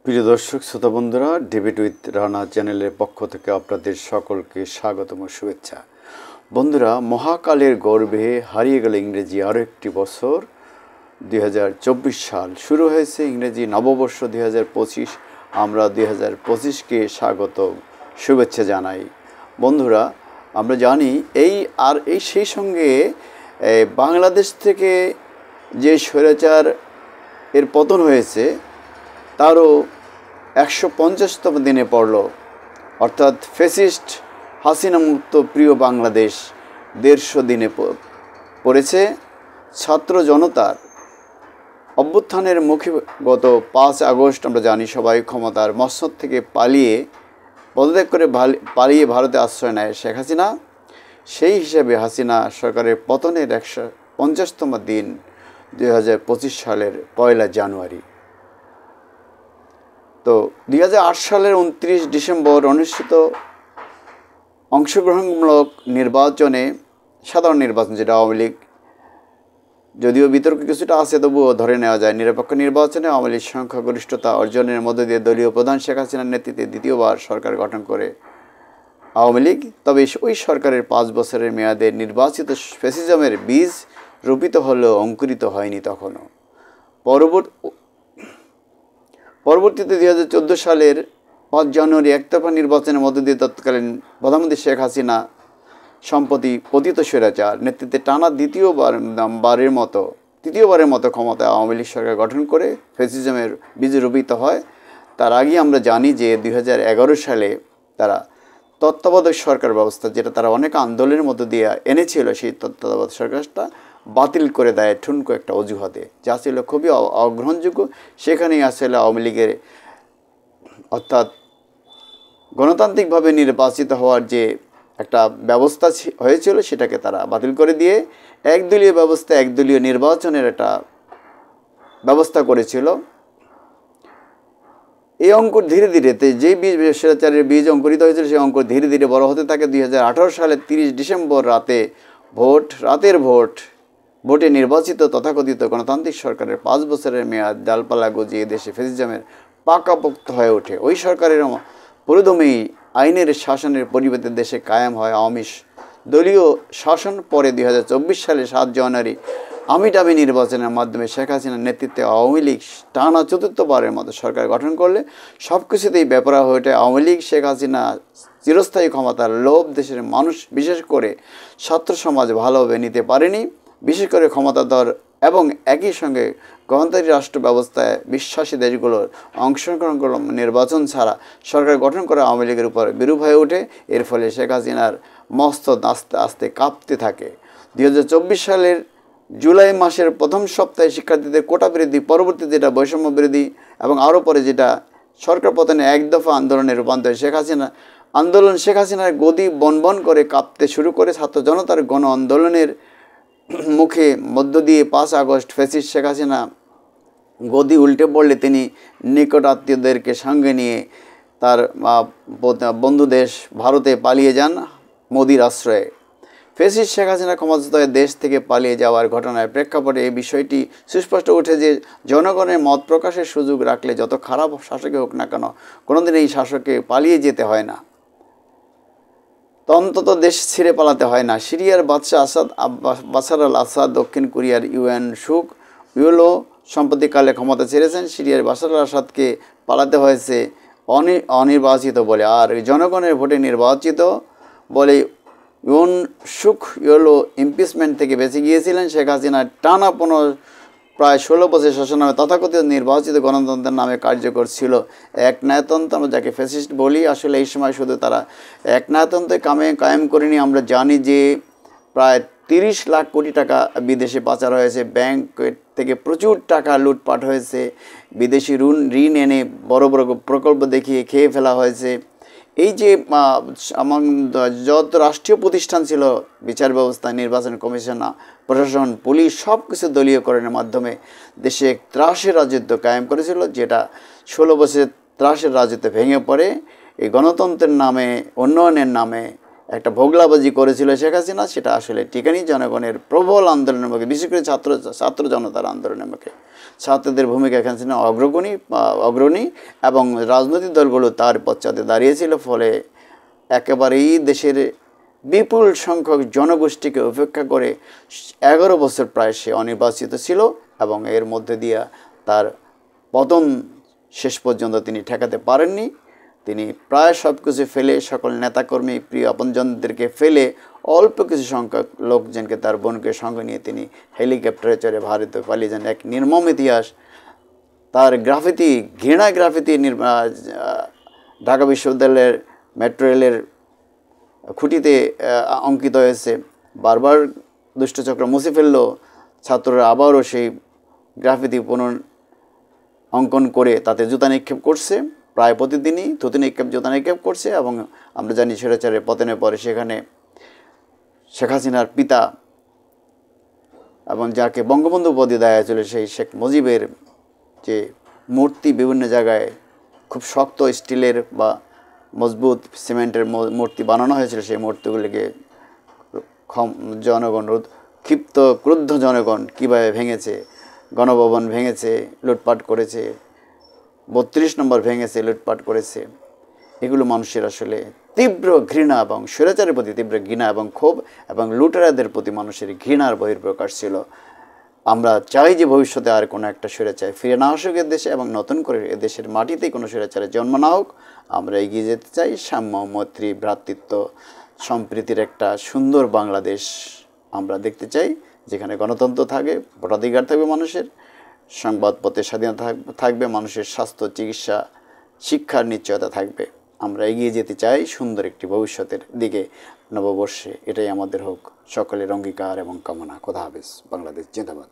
প্রিয় দর্শক শ্রোতা বন্ধুরা, ডেভিড উইথ রানা চ্যানেলের পক্ষ থেকে আপনাদের সকলকে স্বাগতম ও শুভেচ্ছা। বন্ধুরা, মহাকালের গর্ভে হারিয়ে গেল ইংরেজি আরও একটি বছর। 2024 সাল শুরু হয়েছে, ইংরেজি নববর্ষ 2025। আমরা 2025কে স্বাগত শুভেচ্ছা জানাই। বন্ধুরা, আমরা জানি এই সেই সঙ্গে বাংলাদেশ থেকে যে স্বৈরাচার এর পতন হয়েছে তারও 150তম দিনে পড়ল, অর্থাৎ ফ্যাসিস্ট হাসিনা মুক্ত প্রিয় বাংলাদেশ 150 দিনে পড়েছে। ছাত্র জনতার অভ্যুত্থানের মুখে গত 5 আগস্ট আমরা জানি সবাই ক্ষমতার মসনদ থেকে পদত্যাগ করে পালিয়ে ভারতে আশ্রয় নেয় শেখ হাসিনা। সেই হিসাবে হাসিনা সরকারের পতনের 150তম দিন 2025 সালের 1 জানুয়ারি। তো 2008 সালের 29 ডিসেম্বর অনুষ্ঠিত অংশগ্রহণমূলক নির্বাচনে, সাধারণ নির্বাচন যেটা আওয়ামী লীগ, যদিও বিতর্ক কিছুটা আছে তবুও ধরে নেওয়া যায়, নিরপেক্ষ নির্বাচনে আওয়ামী লীগ সংখ্যাগরিষ্ঠতা অর্জনের মধ্য দিয়ে দলীয় প্রধান শেখ হাসিনার নেতৃত্বে দ্বিতীয়বার সরকার গঠন করে আওয়ামী লীগ। তবে ওই সরকারের 5 বছরের মেয়াদে নির্বাচিত ফ্যাসিজমের বীজ রোপিত হলেও অঙ্কুরিত হয়নি তখনও। পরবর্তীতে 2014 সালের 5 জানুয়ারি একতরফা নির্বাচনের মধ্য দিয়ে তৎকালীন প্রধানমন্ত্রী শেখ হাসিনা সম্প্রতি পতিত স্বৈরাচার নেতৃত্বে টানা তৃতীয়বারের মতো ক্ষমতায় আওয়ামী লীগ সরকার গঠন করে ফ্যাসিজমের বীজ রোপিত হয়। তার আগে আমরা জানি যে 2011 সালে তারা তত্ত্বাবধায়ক সরকার ব্যবস্থা, যেটা তারা অনেক আন্দোলনের মধ্য দিয়ে এনেছিল, সেই তত্ত্বাবধায়ক সরকারটা বাতিল করে দেয় ঠুনকো একটা অজুহাতে, যা ছিল খুবই অগ্রহণযোগ্য। সেখানেই আসলে আওয়ামী লীগের অর্থাৎ গণতান্ত্রিকভাবে নির্বাচিত হওয়ার যে একটা ব্যবস্থা হয়েছিল সেটাকে তারা বাতিল করে দিয়ে একদলীয় নির্বাচনের একটা ব্যবস্থা করেছিল। এই অঙ্কুর ধীরে ধীরে যেই স্বৈরাচারের বীজ অঙ্কুরিত হয়েছিল সেই অঙ্কুর ধীরে ধীরে বড় হতে থাকে। 2018 সালের 30 ডিসেম্বর রাতের ভোটে নির্বাচিত তথাকথিত গণতান্ত্রিক সরকারের 5 বছরের মেয়াদ ডালপালা গজিয়ে দেশে ফ্যাসিজমের পাকাপোক্ত হয়ে ওঠে। ওই সরকারের পুরোদমেই আইনের শাসনের পরিবর্তে দেশে কায়েম হয় আওয়ামী দলীয় শাসন। পরে 2024 সালে 7 জানুয়ারি আমিটামি নির্বাচনের মাধ্যমে শেখ হাসিনার নেতৃত্বে আওয়ামী লীগ টানা 4র্থবারের মতো সরকার গঠন করলে সব কিছুতেই ব্যাপার হয়ে ওঠে আওয়ামী লীগ। শেখ হাসিনা চিরস্থায়ী ক্ষমতার লোভ দেশের মানুষ, বিশেষ করে ছাত্র সমাজ ভালোভাবে নিতে পারেনি। বিশেষ করে ক্ষমতাধর এবং একই সঙ্গে গণতান্ত্রিক রাষ্ট্র ব্যবস্থায় বিশ্বাসী দেশগুলোর অংশগ্রহণ নির্বাচন ছাড়া সরকার গঠন করে আওয়ামী লীগের উপর বিরূপ হয়ে ওঠে। এর ফলে শেখ হাসিনার মস্তক আস্তে আস্তে কাঁপতে থাকে। 2024 সালের জুলাই মাসের প্রথম সপ্তাহে শিক্ষার্থীদের কোটা বৃদ্ধি, পরবর্তী যেটা বৈষম্য বৃদ্ধি এবং আরও পরে যেটা সরকার পতনে 1 দফা আন্দোলনের রূপান্তর, শেখ হাসিনার গদি বনবন করে কাঁপতে শুরু করে। ছাত্র জনতার গণ আন্দোলনের মুখে মধ্য দিয়ে 5 আগস্ট ফ্যাসিস্ট শেখ হাসিনা গদি উল্টে পড়লে তিনি নিকট আত্মীয়দেরকে সঙ্গে নিয়ে তার বন্ধু দেশ ভারতে পালিয়ে যান মোদির আশ্রয়ে। ফ্যাসিস্ট শেখ হাসিনা ক্ষমতাচ্যুত হয়ে দেশ থেকে পালিয়ে যাওয়ার ঘটনার প্রেক্ষাপটে এই বিষয়টি সুস্পষ্ট ওঠে যে জনগণের মত প্রকাশের সুযোগ রাখলে যত খারাপ শাসকই হোক না কেন, কোনোদিন এই শাসককে পালিয়ে যেতে হয় না, অন্তত দেশ ছেড়ে পালাতে হয় না। সিরিয়ার বাশার আল আসাদ, দক্ষিণ কোরিয়ার ইউএন সুক ইউলো সম্প্রতিকালে ক্ষমতা ছেড়েছেন। সিরিয়ার বাশার আল আসাদকে পালাতে হয়েছে অনির্বাচিত বলে, আর জনগণের ভোটে নির্বাচিত বলে ইউএন সুক ইউলো ইমপিচমেন্ট থেকে বেঁচে গিয়েছিলেন। শেখ হাসিনা টানা প্রায় 16 বছর শাসনামে তথাকথিত নির্বাচিত গণতন্ত্রের নামে কার্যকর ছিল একনায়কতন্ত্র, আমরা যাকে ফ্যাসিস্ট বলি। আসলে এই সময় শুধু তারা একনায়কতন্ত্রে কায়েম করেনি, আমরা জানি যে প্রায় 30 লাখ কোটি টাকা বিদেশে পাচার হয়েছে, ব্যাংক থেকে প্রচুর টাকা লুটপাট হয়েছে, বিদেশি ঋণ এনে বড় বড় প্রকল্প দেখিয়ে খেয়ে ফেলা হয়েছে। এই যে যত রাষ্ট্রীয় প্রতিষ্ঠান ছিল, বিচার ব্যবস্থা, নির্বাচন কমিশন, প্রশাসন, পুলিশ, সব কিছু দলীয়করণের মাধ্যমে দেশে এক ত্রাসের রাজত্ব কায়েম করেছিল, যেটা 16 বছরের ত্রাসের রাজত্ব ভেঙে পড়ে এই গণতন্ত্রের নামে, উন্নয়নের নামে একটা ভোগলাবাজি করেছিল শেখ হাসিনা। সেটা আসলে টিকানি জনগণের প্রবল আন্দোলনের মুখে, বিশেষ করে ছাত্র জনতার আন্দোলনের মুখে। ছাত্রদের ভূমিকা এখানে ছিল অগ্রণী এবং রাজনৈতিক দলগুলো তার পশ্চাতে দাঁড়িয়েছিল। ফলে একেবারেই দেশের বিপুল সংখ্যক জনগোষ্ঠীকে উপেক্ষা করে 11 বছর প্রায় সে অনির্বাচিত ছিল এবং এর মধ্যে দিয়ে তার পতন শেষ পর্যন্ত তিনি ঠেকাতে পারেননি। তিনি প্রায় সব কিছু ফেলে, সকল নেতাকর্মী প্রিয় আপনজনদেরকে ফেলে অল্প কিছু সংখ্যক লোকজনকে, তার বোনকে সঙ্গে নিয়ে তিনি হেলিকপ্টারে চড়ে ভারতে পালিয়ে যান। এক নির্মম ইতিহাস। তার গ্রাফিতি, ঘৃণা গ্রাফিতি ঢাকা বিশ্ববিদ্যালয়ের মেট্রো রেলের খুঁটিতে অঙ্কিত হয়েছে। বারবার দুষ্টচক্র মুছে ফেললেও ছাত্ররা আবারও সেই গ্রাফিতি অঙ্কন করে তাতে জুতা নিক্ষেপ করছে, প্রায় প্রতিদিনই জুতা নিক্ষেপ করছে। এবং আমরা জানি স্বৈরাচারের পতনের পরে সেখানে শেখ হাসিনার পিতা এবং যাকে বঙ্গবন্ধু উপাধি দেওয়া হয়েছিল সেই শেখ মুজিবের যে মূর্তি বিভিন্ন জায়গায় খুব শক্ত স্টিলের বা মজবুত সিমেন্টের মূর্তি বানানো হয়েছিল, সেই মূর্তিগুলিকে জনগণ, ক্ষিপ্ত ক্রুদ্ধ জনগণ কীভাবে ভেঙেছে, গণভবন ভেঙেছে, লুটপাট করেছে, 32 নম্বর ভেঙেছে, লুটপাট করেছে। এগুলো মানুষের আসলে তীব্র ঘৃণা এবং স্বৈরাচারের প্রতি তীব্র ঘৃণা এবং ক্ষোভ এবং লুটেরাদের প্রতি মানুষের ঘৃণার বহিঃপ্রকাশ ছিল। আমরা চাই যে ভবিষ্যতে আর কোনো একটা স্বৈরাচার ফিরে না আসুক দেশে এবং নতুন করে এদেশের মাটিতেই কোনো স্বৈরাচারের জন্ম না হোক। আমরা এগিয়ে যেতে চাই সাম্য, মৈত্রী, ভ্রাতৃত্ব, সম্প্রীতির একটা সুন্দর বাংলাদেশ আমরা দেখতে চাই, যেখানে গণতন্ত্র থাকবে, ভোটাধিকার থাকবে মানুষের, সংবাদপত্রের স্বাধীনতা থাকবে, মানুষের স্বাস্থ্য, চিকিৎসা, শিক্ষার নিশ্চয়তা থাকবে। আমরা এগিয়ে যেতে চাই সুন্দর একটি ভবিষ্যতের দিকে নববর্ষে। এটাই আমাদের হোক সকলের অঙ্গীকার এবং কামনা। খোদা হাফেজ। বাংলাদেশ জিন্দাবাদ।